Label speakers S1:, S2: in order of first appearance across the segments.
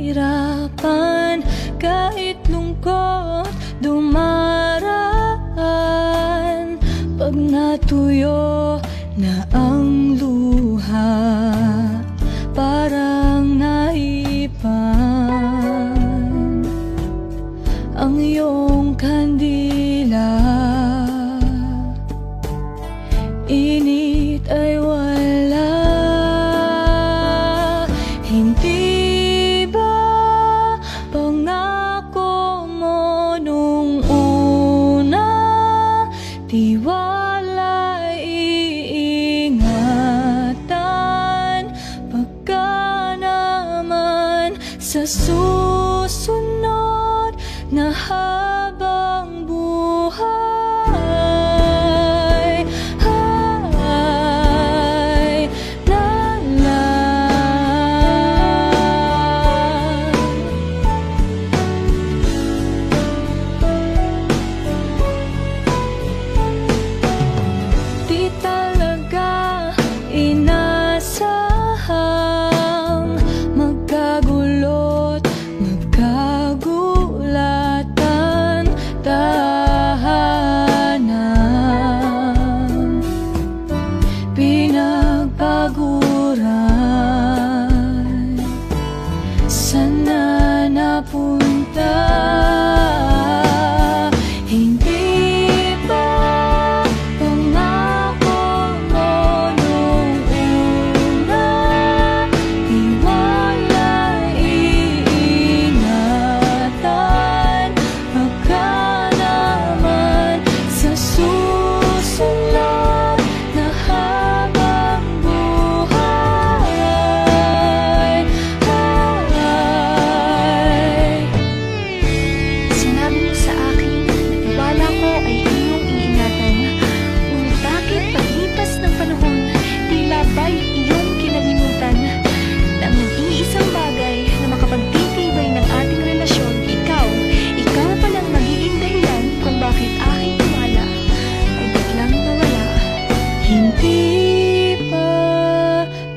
S1: kahirapan, kahit lungkot dumaraan. Pag natuyo na ang luha, parang naipan ang iyong kandila. Init ay wala. Hindi ba pangako mo nung una? Tiwala, iingatan. Pagka naman sa susunod na habang buhay ay nalang. Di talaga inasahang magkagulot, magkagulatan, tahanan pinagpaguran. Sana napunta. Hindi ba pangako mo nung una? Tiwala, iingatan. Baka naman sa susunod na habang buhay ay.
S2: Sinabi mo sa akin na tiwala ko ay iyong iingatan. Ngunit bakit paglipas ng panahon, tila ba'y iyong kinalimutan? Na ang nag-iisang bagay na makapagtitibay ng ating relasyon, ikaw palang magiging dahilan kung bakit aking tiwala ay biglang nawala.
S1: Hindi ba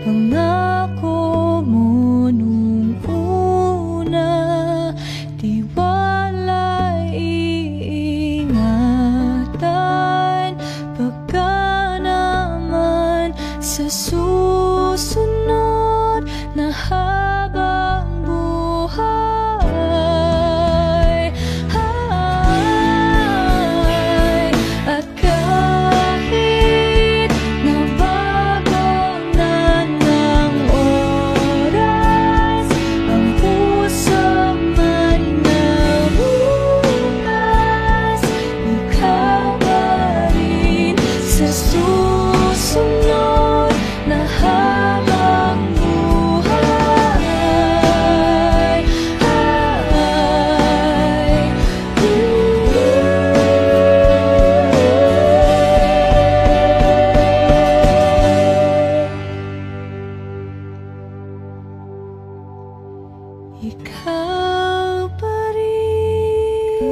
S1: pangako mo nung una? Tiwala, iingatan. Pagka naman sa susunod na habang buhay ay. At kahit nabago na ng oras, ang puso man na bukas, ikaw pa rin sa susunod na habang buhay ay. Ikaw pa rin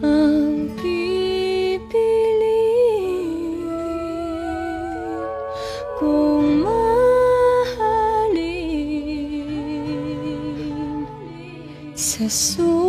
S1: ang pipiliin kung mahalin sa susunod.